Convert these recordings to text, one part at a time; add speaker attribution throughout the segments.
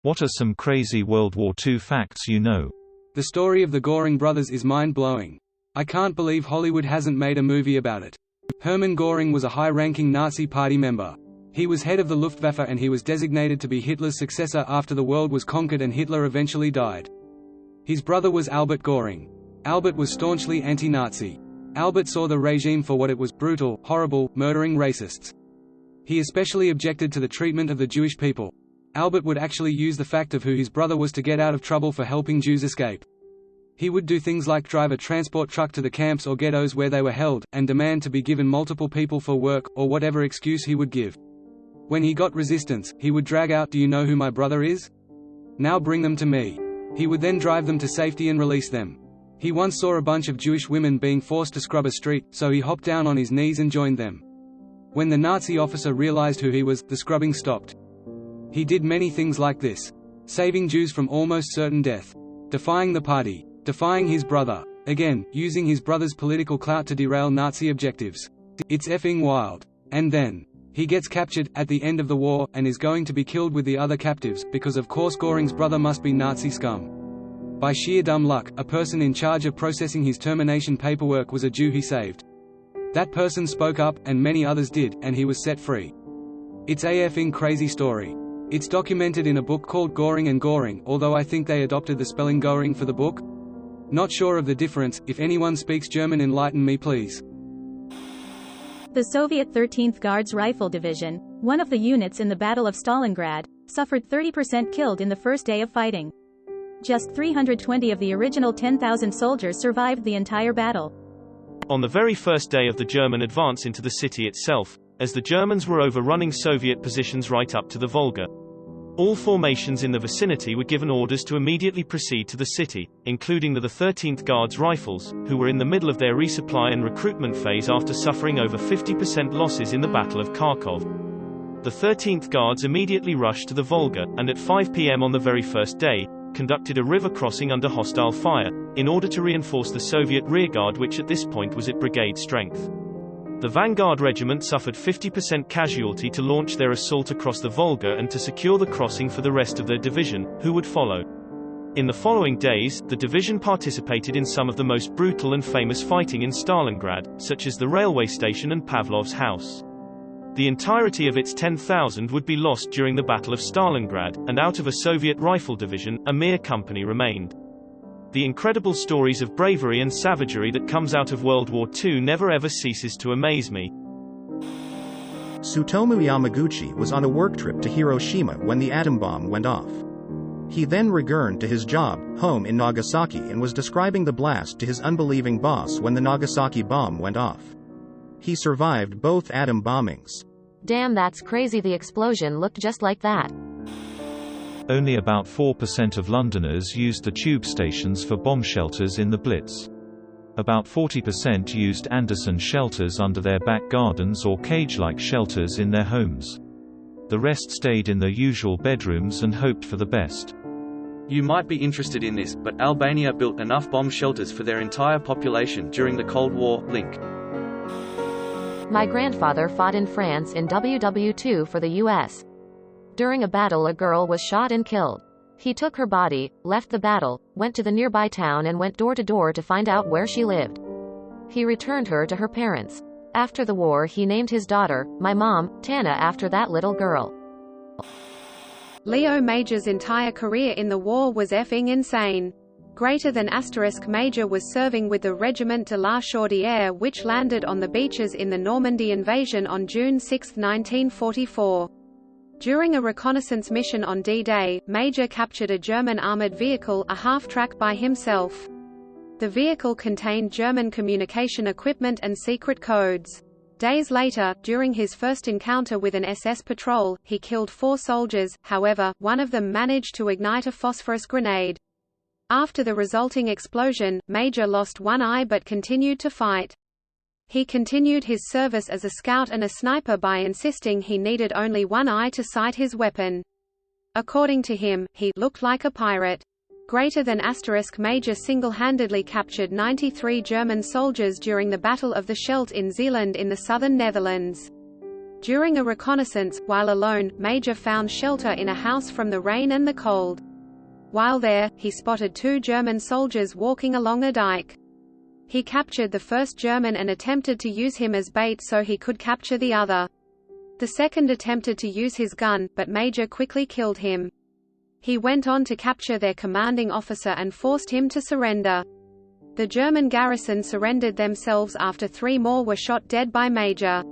Speaker 1: What are some crazy World War II facts you know?
Speaker 2: The story of the Goring brothers is mind-blowing. I can't believe Hollywood hasn't made a movie about it. Hermann Goring was a high-ranking Nazi Party member. He was head of the Luftwaffe and he was designated to be Hitler's successor after the world was conquered and Hitler eventually died. His brother was Albert Goring. Albert was staunchly anti-Nazi. Albert saw the regime for what it was: brutal, horrible, murdering racists. He especially objected to the treatment of the Jewish people. Albert would actually use the fact of who his brother was to get out of trouble for helping Jews escape. He would do things like drive a transport truck to the camps or ghettos where they were held, and demand to be given multiple people for work, or whatever excuse he would give. When he got resistance, he would drag out, "Do you know who my brother is? Now bring them to me." He would then drive them to safety and release them. He once saw a bunch of Jewish women being forced to scrub a street, so he hopped down on his knees and joined them. When the Nazi officer realized who he was, the scrubbing stopped. He did many things like this: saving Jews from almost certain death, defying the party, defying his brother, again, using his brother's political clout to derail Nazi objectives. It's effing wild. And then, he gets captured, at the end of the war, and is going to be killed with the other captives, because of course Goring's brother must be Nazi scum. By sheer dumb luck, a person in charge of processing his termination paperwork was a Jew he saved. That person spoke up, and many others did, and he was set free. It's a effing crazy story. It's documented in a book called Goring and Goring, although I think they adopted the spelling Goring for the book. Not sure of the difference. If anyone speaks German, enlighten me please.
Speaker 3: The Soviet 13th Guards Rifle Division, one of the units in the Battle of Stalingrad, suffered 30% killed in the first day of fighting. Just 320 of the original 10,000 soldiers survived the entire battle.
Speaker 4: On the very first day of the German advance into the city itself, as the Germans were overrunning Soviet positions right up to the Volga, all formations in the vicinity were given orders to immediately proceed to the city, including the 13th Guards Rifles, who were in the middle of their resupply and recruitment phase after suffering over 50% losses in the Battle of Kharkov. The 13th Guards immediately rushed to the Volga, and at 5 p.m. on the very first day, conducted a river crossing under hostile fire, in order to reinforce the Soviet rearguard, which at this point was at brigade strength. The Vanguard Regiment suffered 50% casualty to launch their assault across the Volga and to secure the crossing for the rest of their division, who would follow. In the following days, the division participated in some of the most brutal and famous fighting in Stalingrad, such as the railway station and Pavlov's house. The entirety of its 10,000 would be lost during the Battle of Stalingrad, and out of a Soviet rifle division, a mere company remained. The incredible stories of bravery and savagery that comes out of World War II never ever ceases to amaze me.
Speaker 5: Tsutomu Yamaguchi was on a work trip to Hiroshima when the atom bomb went off. He then returned to his job, home in Nagasaki, and was describing the blast to his unbelieving boss when the Nagasaki bomb went off. He survived both atom bombings.
Speaker 6: Damn, that's crazy. The explosion looked just like that.
Speaker 1: Only about 4% of Londoners used the tube stations for bomb shelters in the Blitz. About 40% used Anderson shelters under their back gardens or cage-like shelters in their homes. The rest stayed in their usual bedrooms and hoped for the best.
Speaker 7: You might be interested in this, but Albania built enough bomb shelters for their entire population during the Cold War. Link.
Speaker 6: My grandfather fought in France in WWII for the US. During a battle, a girl was shot and killed. He took her body, left the battle, went to the nearby town and went door to door to find out where she lived. He returned her to her parents. After the war, he named his daughter, my mom, Tana, after that little girl.
Speaker 8: Leo Major's entire career in the war was effing insane. Major was serving with the Regiment de la Chaudière, which landed on the beaches in the Normandy invasion on June 6, 1944. During a reconnaissance mission on D-Day, Major captured a German armored vehicle, a half-track, by himself. The vehicle contained German communication equipment and secret codes. Days later, during his first encounter with an SS patrol, he killed 4 soldiers, however, one of them managed to ignite a phosphorus grenade. After the resulting explosion, Major lost one eye but continued to fight. He continued his service as a scout and a sniper by insisting he needed only one eye to sight his weapon. According to him, he looked like a pirate. Major single-handedly captured 93 German soldiers during the Battle of the Scheldt in Zeeland in the southern Netherlands. During a reconnaissance, while alone, Major found shelter in a house from the rain and the cold. While there, he spotted 2 German soldiers walking along a dike. He captured the first German and attempted to use him as bait so he could capture the other. The second attempted to use his gun, but Major quickly killed him. He went on to capture their commanding officer and forced him to surrender. The German garrison surrendered themselves after 3 more were shot dead by Major.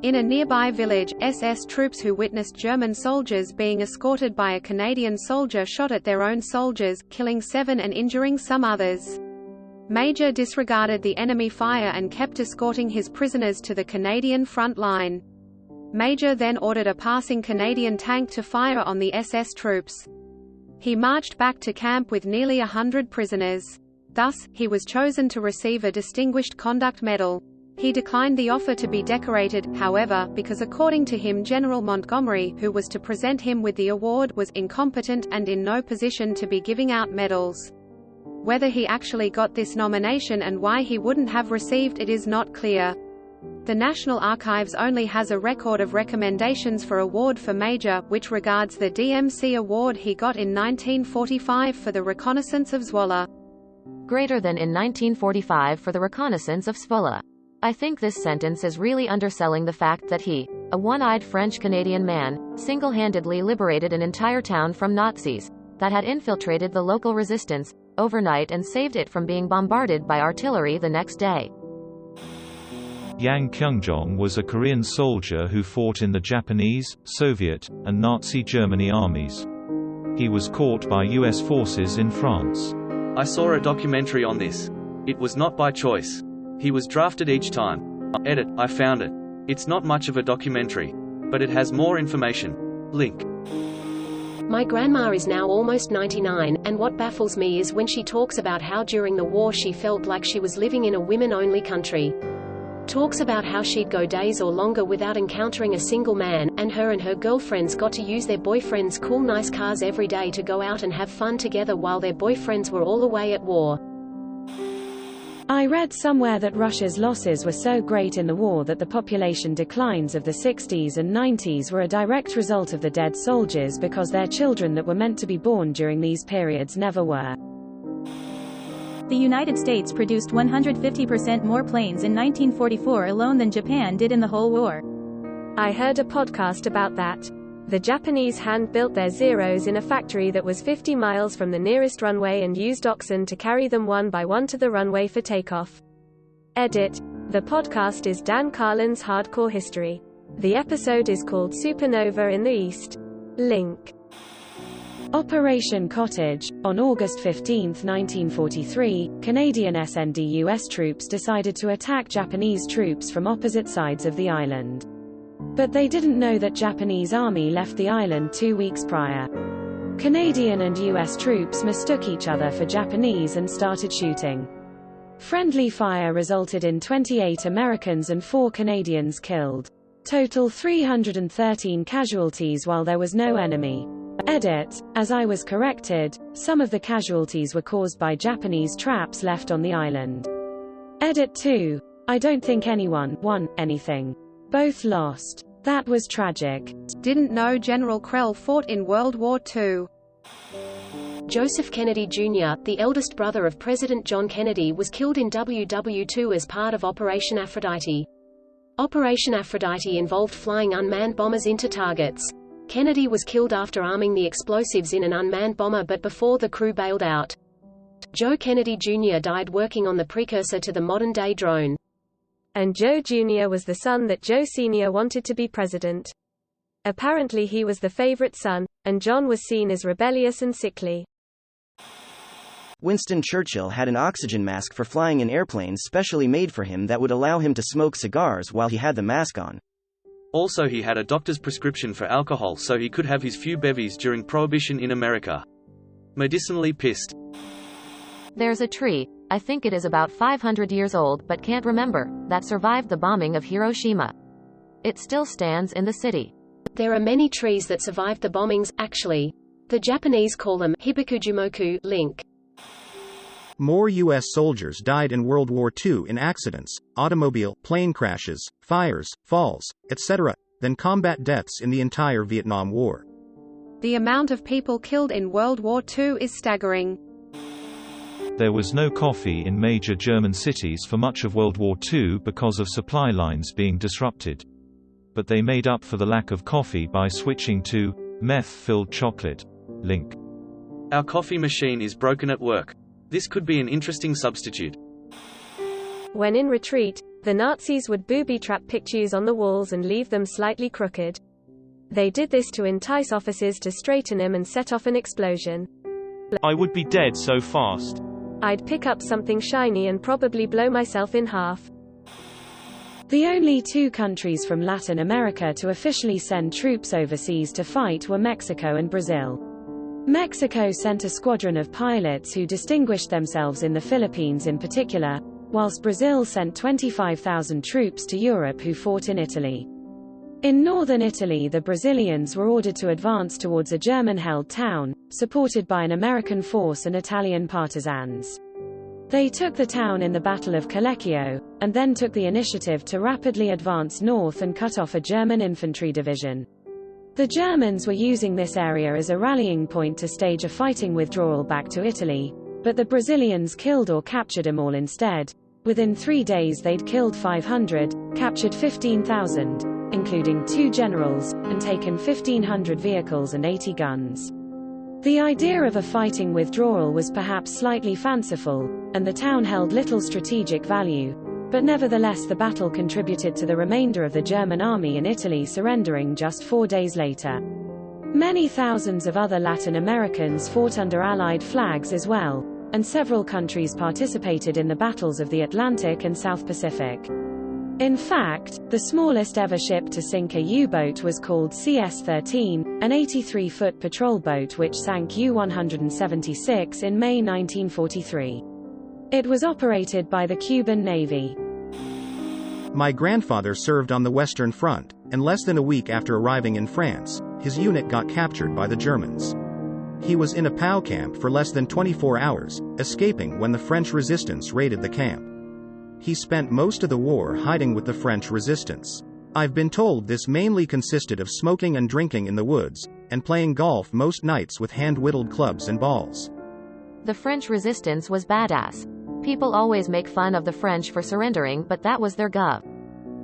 Speaker 8: In a nearby village, SS troops who witnessed German soldiers being escorted by a Canadian soldier shot at their own soldiers, killing 7 and injuring some others. Major disregarded the enemy fire and kept escorting his prisoners to the Canadian front line. Major then ordered a passing Canadian tank to fire on the SS troops. He marched back to camp with nearly 100 prisoners. Thus, he was chosen to receive a Distinguished Conduct Medal. He declined the offer to be decorated, however, because according to him General Montgomery, who was to present him with the award, was incompetent and in no position to be giving out medals. Whether he actually got this nomination and why he wouldn't have received it is not clear. The National Archives only has a record of recommendations for award for Major, which regards the DMC award he got in 1945 for the reconnaissance of Zwolle.
Speaker 6: Greater than in 1945 for the reconnaissance of Zwolle. I think this sentence is really underselling the fact that he, a one-eyed French-Canadian man, single-handedly liberated an entire town from Nazis that had infiltrated the local resistance overnight and saved it from being bombarded by artillery the next day.
Speaker 1: Yang Kyungjong was a Korean soldier who fought in the Japanese, Soviet, and Nazi Germany armies. He was caught by US forces in France.
Speaker 7: I saw a documentary on this. It was not by choice. He was drafted each time. Edit, I found it. It's not much of a documentary, but it has more information. Link.
Speaker 9: My grandma is now almost 99, and what baffles me is when she talks about how during the war she felt like she was living in a women-only country. Talks about how she'd go days or longer without encountering a single man, and her girlfriends got to use their boyfriends' cool nice cars every day to go out and have fun together while their boyfriends were all away at war.
Speaker 10: I read somewhere that Russia's losses were so great in the war that the population declines of the 60s and 90s were a direct result of the dead soldiers because their children that were meant to be born during these periods never were.
Speaker 3: The United States produced 150% more planes in 1944 alone than Japan did in the whole war.
Speaker 11: I heard a podcast about that. The Japanese hand-built their Zeros in a factory that was 50 miles from the nearest runway and used oxen to carry them one by one to the runway for takeoff. Edit. The podcast is Dan Carlin's Hardcore History. The episode is called Supernova in the East. Link.
Speaker 10: Operation Cottage. On August 15, 1943, Canadian SND-US troops decided to attack Japanese troops from opposite sides of the island. But they didn't know that Japanese army left the island 2 weeks prior. Canadian and US troops mistook each other for Japanese and started shooting. Friendly fire resulted in 28 Americans and 4 Canadians killed. Total 313 casualties while there was no enemy. Edit. As I was corrected, some of the casualties were caused by Japanese traps left on the island. Edit 2. I don't think anyone won anything. Both lost. That was tragic.
Speaker 8: Didn't know General Krell fought in World War II.
Speaker 9: Joseph Kennedy Jr., the eldest brother of President John Kennedy, was killed in WWII as part of Operation Aphrodite. Operation Aphrodite involved flying unmanned bombers into targets. Kennedy was killed after arming the explosives in an unmanned bomber but before the crew bailed out. Joe Kennedy Jr. died working on the precursor to the modern-day drone.
Speaker 11: And Joe Jr. was the son that Joe Sr. wanted to be president. Apparently he was the favorite son, and John was seen as rebellious and sickly.
Speaker 12: Winston Churchill had an oxygen mask for flying in airplanes specially made for him that would allow him to smoke cigars while he had the mask on.
Speaker 7: Also, he had a doctor's prescription for alcohol so he could have his few bevies during Prohibition in America. Medicinally pissed.
Speaker 6: There's a tree, I think it is about 500 years old but can't remember, that survived the bombing of Hiroshima. It still stands in the city.
Speaker 9: There are many trees that survived the bombings, actually. The Japanese call them hibikujimoku. Link.
Speaker 5: More U.S. soldiers died in World War II in accidents, automobile, plane crashes, fires, falls, etc., than combat deaths in the entire Vietnam War.
Speaker 8: The amount of people killed in World War II is staggering.
Speaker 1: There was no coffee in major German cities for much of World War II because of supply lines being disrupted. But they made up for the lack of coffee by switching to meth-filled chocolate. Link.
Speaker 7: Our coffee machine is broken at work. This could be an interesting substitute.
Speaker 11: When in retreat, the Nazis would booby-trap pictures on the walls and leave them slightly crooked. They did this to entice officers to straighten them and set off an explosion.
Speaker 4: I would be dead so fast.
Speaker 11: I'd pick up something shiny and probably blow myself in half.
Speaker 10: The only two countries from Latin America to officially send troops overseas to fight were Mexico and Brazil. Mexico sent a squadron of pilots who distinguished themselves in the Philippines in particular, whilst Brazil sent 25,000 troops to Europe who fought in Italy. In northern Italy, the Brazilians were ordered to advance towards a German-held town, supported by an American force and Italian partisans. They took the town in the Battle of Collecchio, and then took the initiative to rapidly advance north and cut off a German infantry division. The Germans were using this area as a rallying point to stage a fighting withdrawal back to Italy, but the Brazilians killed or captured them all instead. Within 3 days they'd killed 500, captured 15,000, including 2 generals, and taken 1,500 vehicles and 80 guns. The idea of a fighting withdrawal was perhaps slightly fanciful, and the town held little strategic value, but nevertheless the battle contributed to the remainder of the German army in Italy surrendering just 4 days later. Many thousands of other Latin Americans fought under Allied flags as well, and several countries participated in the battles of the Atlantic and South Pacific. In fact, the smallest ever ship to sink a U-boat was called CS-13, an 83-foot patrol boat which sank U-176 in May 1943. It was operated by the Cuban Navy.
Speaker 5: My grandfather served on the Western Front, and less than a week after arriving in France, his unit got captured by the Germans. He was in a POW camp for less than 24 hours, escaping when the French resistance raided the camp. He spent most of the war hiding with the French resistance. I've been told this mainly consisted of smoking and drinking in the woods, and playing golf most nights with hand-whittled clubs and balls.
Speaker 6: The French resistance was badass. People always make fun of the French for surrendering, but that was their gov.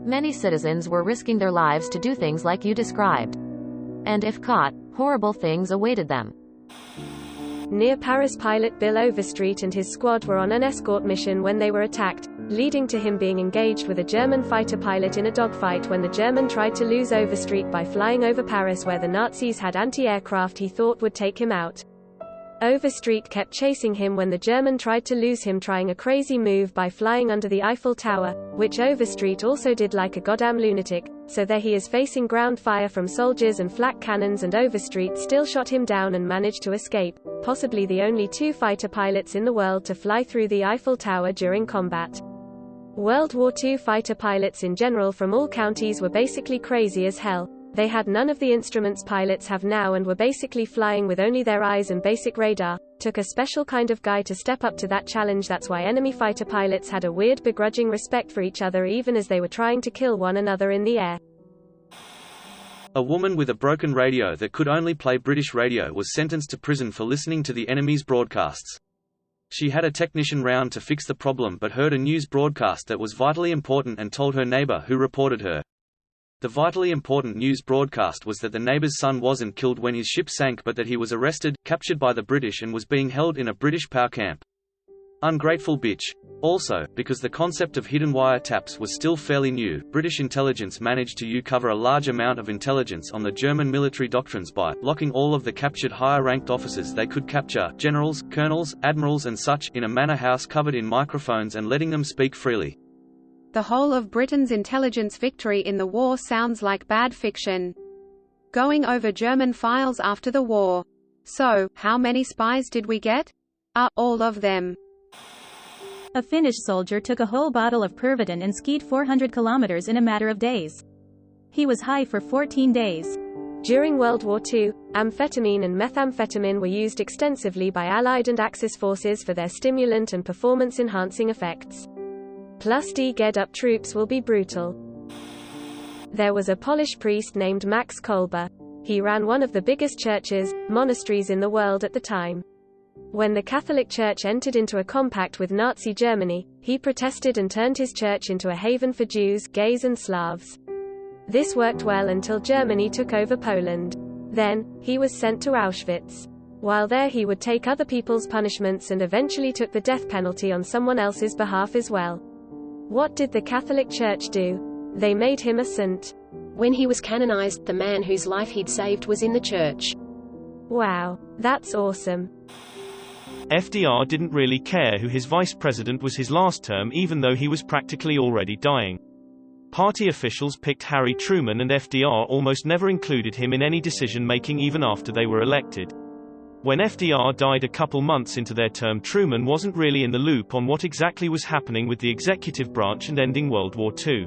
Speaker 6: Many citizens were risking their lives to do things like you described. And if caught, horrible things awaited them.
Speaker 11: Near Paris, pilot Bill Overstreet and his squad were on an escort mission when they were attacked, leading to him being engaged with a German fighter pilot in a dogfight when the German tried to lose Overstreet by flying over Paris where the Nazis had anti-aircraft he thought would take him out. Overstreet kept chasing him when the German tried to lose him trying a crazy move by flying under the Eiffel Tower, which Overstreet also did like a goddamn lunatic, so there he is facing ground fire from soldiers and flak cannons, and Overstreet still shot him down and managed to escape, possibly the only 2 fighter pilots in the world to fly through the Eiffel Tower during combat. World War II fighter pilots in general from all counties were basically crazy as hell. They had none of the instruments pilots have now and were basically flying with only their eyes and basic radar. Took a special kind of guy to step up to that challenge. That's why enemy fighter pilots had a weird begrudging respect for each other even as they were trying to kill one another in the air.
Speaker 7: A woman with a broken radio that could only play British radio was sentenced to prison for listening to the enemy's broadcasts. She had a technician round to fix the problem but heard a news broadcast that was vitally important and told her neighbour, who reported her. The vitally important news broadcast was that the neighbour's son wasn't killed when his ship sank but that he was arrested, captured by the British and was being held in a British POW camp. Ungrateful bitch. Also, because the concept of hidden wire taps was still fairly new, British intelligence managed to uncover a large amount of intelligence on the German military doctrines by locking all of the captured higher-ranked officers they could capture, generals, colonels, admirals and such, in a manor house covered in microphones and letting them speak freely.
Speaker 8: The whole of Britain's intelligence victory in the war sounds like bad fiction. Going over German files after the war. So, how many spies did we get? All of them.
Speaker 3: A Finnish soldier took a whole bottle of Pervitin and skied 400 kilometers in a matter of days. He was high for 14 days.
Speaker 11: During World War II, amphetamine and methamphetamine were used extensively by Allied and Axis forces for their stimulant and performance-enhancing effects. Plus D get up troops will be brutal. There was a Polish priest named Max Kolbe. He ran one of the biggest churches, monasteries in the world at the time. When the Catholic Church entered into a compact with Nazi Germany, he protested and turned his church into a haven for Jews, gays and Slavs. This worked well until Germany took over Poland. Then, he was sent to Auschwitz. While there he would take other people's punishments and eventually took the death penalty on someone else's behalf as well. What did the Catholic Church do? They made him a saint.
Speaker 9: When he was canonized, the man whose life he'd saved was in the church.
Speaker 11: Wow, that's awesome.
Speaker 4: FDR didn't really care who his vice president was his last term, even though he was practically already dying. Party officials picked Harry Truman, and FDR almost never included him in any decision-making even after they were elected. When FDR died a couple months into their term, Truman wasn't really in the loop on what exactly was happening with the executive branch and ending World War II.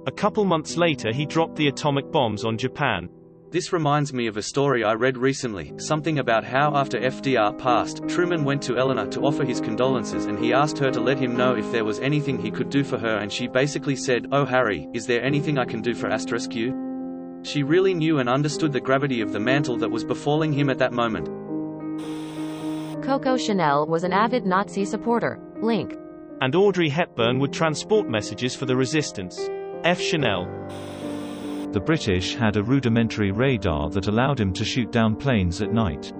Speaker 4: A couple months later he dropped the atomic bombs on Japan.
Speaker 7: This reminds me of a story I read recently, something about how after FDR passed, Truman went to Eleanor to offer his condolences and he asked her to let him know if there was anything he could do for her, and she basically said, "Oh Harry, is there anything I can do for *Q?" She really knew and understood the gravity of the mantle that was befalling him at that moment.
Speaker 6: Coco Chanel was an avid Nazi supporter. Link.
Speaker 4: And Audrey Hepburn would transport messages for the resistance. F. Chanel.
Speaker 1: The British had a rudimentary radar that allowed him to shoot down planes at night.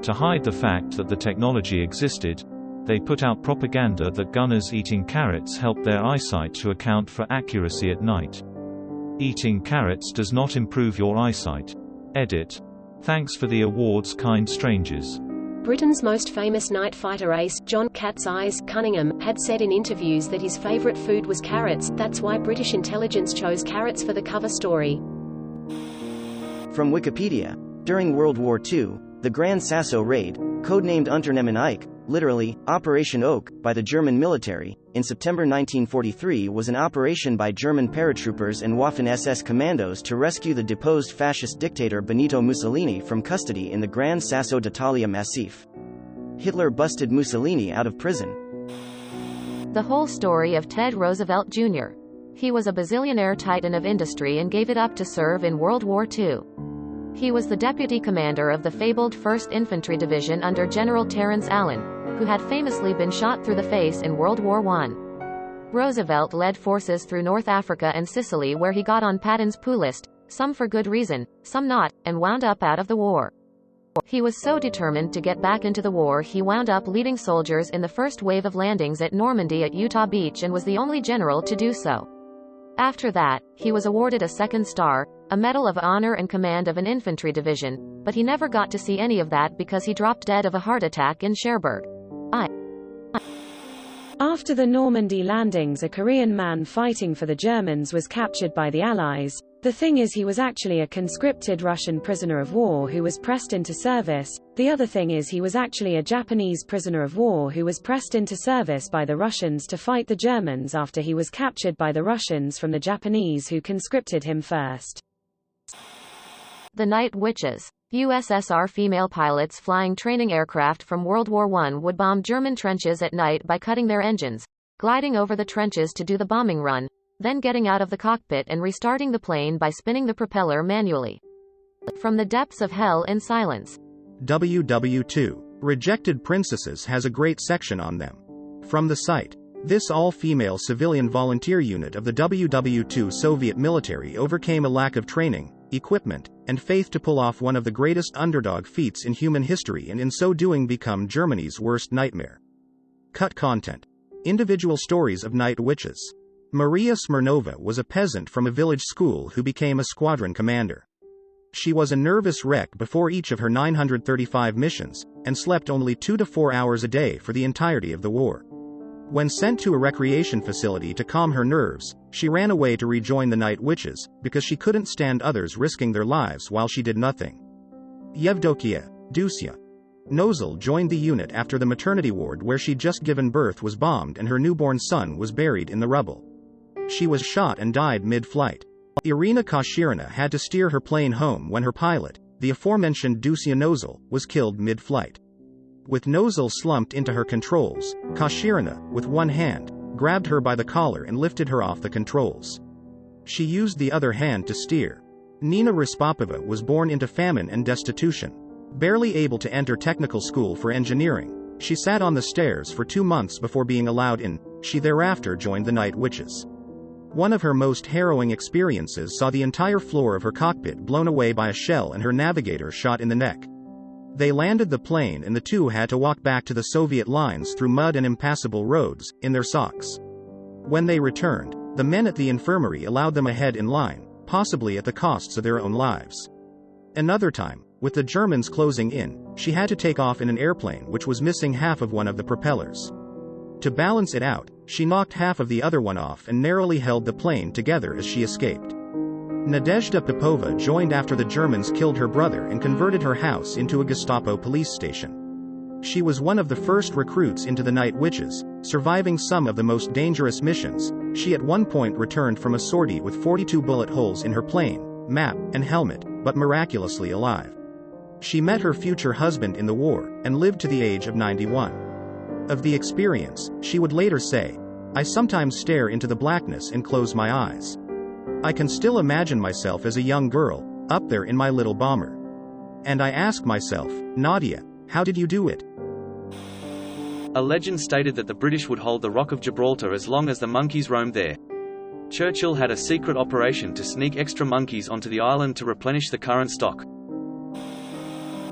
Speaker 1: To hide the fact that the technology existed, they put out propaganda that gunners eating carrots helped their eyesight to account for accuracy at night. Eating carrots does not improve your eyesight. Edit. Thanks for the awards, kind strangers.
Speaker 9: Britain's most famous night fighter ace, John "Cat's Eyes" Cunningham, had said in interviews that his favourite food was carrots. That's why British intelligence chose carrots for the cover story.
Speaker 12: From Wikipedia, during World War II, the Gran Sasso raid, codenamed Unternehmen Eich, literally, Operation Oak, by the German military, in September 1943 was an operation by German paratroopers and Waffen-SS commandos to rescue the deposed fascist dictator Benito Mussolini from custody in the Gran Sasso d'Italia Massif. Hitler busted Mussolini out of prison.
Speaker 6: The whole story of Ted Roosevelt Jr. He was a bazillionaire titan of industry and gave it up to serve in World War II. He was the deputy commander of the fabled 1st Infantry Division under General Terence Allen, who had famously been shot through the face in World War I. Roosevelt led forces through North Africa and Sicily, where he got on Patton's coup list, some for good reason, some not, and wound up out of the war. He was so determined to get back into the war he wound up leading soldiers in the first wave of landings at Normandy at Utah Beach and was the only general to do so. After that, he was awarded a 2nd star, a Medal of Honor and command of an infantry division, but he never got to see any of that because he dropped dead of a heart attack in Cherbourg.
Speaker 10: After the Normandy landings, a Korean man fighting for the Germans was captured by the Allies. The thing is, he was actually a conscripted Russian prisoner of war who was pressed into service. The other thing is, he was actually a Japanese prisoner of war who was pressed into service by the Russians to fight the Germans after he was captured by the Russians from the Japanese who conscripted him first.
Speaker 6: The Night Witches. USSR female pilots flying training aircraft from World War I would bomb German trenches at night by cutting their engines, gliding over the trenches to do the bombing run, then getting out of the cockpit and restarting the plane by spinning the propeller manually. From the depths of hell in silence.
Speaker 5: WWII. Rejected Princesses has a great section on them. From the site. This all-female civilian volunteer unit of the WWII Soviet military overcame a lack of training, equipment, and faith to pull off one of the greatest underdog feats in human history, and in so doing become Germany's worst nightmare. Cut content. Individual stories of night witches. Maria Smirnova was a peasant from a village school who became a squadron commander. She was a nervous wreck before each of her 935 missions, and slept only 2 to 4 hours a day for the entirety of the war. When sent to a recreation facility to calm her nerves, she ran away to rejoin the Night Witches, because she couldn't stand others risking their lives while she did nothing. Yevdokia Dusia Nozel joined the unit after the maternity ward where she'd just given birth was bombed and her newborn son was buried in the rubble. She was shot and died mid-flight. Irina Koshirina had to steer her plane home when her pilot, the aforementioned Dusia Nozel, was killed mid-flight. With Nozel slumped into her controls, Koshirina, with one hand, grabbed her by the collar and lifted her off the controls. She used the other hand to steer. Nina Respapova was born into famine and destitution. Barely able to enter technical school for engineering, she sat on the stairs for 2 months before being allowed in. She thereafter joined the Night Witches. One of her most harrowing experiences saw the entire floor of her cockpit blown away by a shell and her navigator shot in the neck. They landed the plane and the two had to walk back to the Soviet lines through mud and impassable roads, in their socks. When they returned, the men at the infirmary allowed them ahead in line, possibly at the costs of their own lives. Another time, with the Germans closing in, she had to take off in an airplane which was missing half of one of the propellers. To balance it out, she knocked half of the other one off and narrowly held the plane together as she escaped. Nadezhda Popova joined after the Germans killed her brother and converted her house into a Gestapo police station. She was one of the first recruits into the Night Witches, surviving some of the most dangerous missions. She at one point returned from a sortie with 42 bullet holes in her plane, map, and helmet, but miraculously alive. She met her future husband in the war, and lived to the age of 91. Of the experience, she would later say, "I sometimes stare into the blackness and close my eyes. I can still imagine myself as a young girl, up there in my little bomber. And I ask myself, Nadia, how did you do it?"
Speaker 7: A legend stated that the British would hold the Rock of Gibraltar as long as the monkeys roamed there. Churchill had a secret operation to sneak extra monkeys onto the island to replenish the current stock.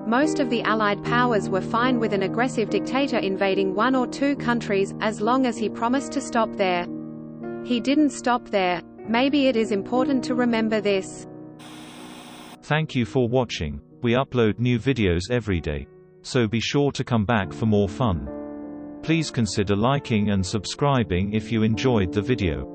Speaker 8: Most of the Allied powers were fine with an aggressive dictator invading 1 or 2 countries, as long as he promised to stop there. He didn't stop there. Maybe it is important to remember this.
Speaker 1: Thank you for watching. We upload new videos every day. So be sure to come back for more fun. Please consider liking and subscribing if you enjoyed the video.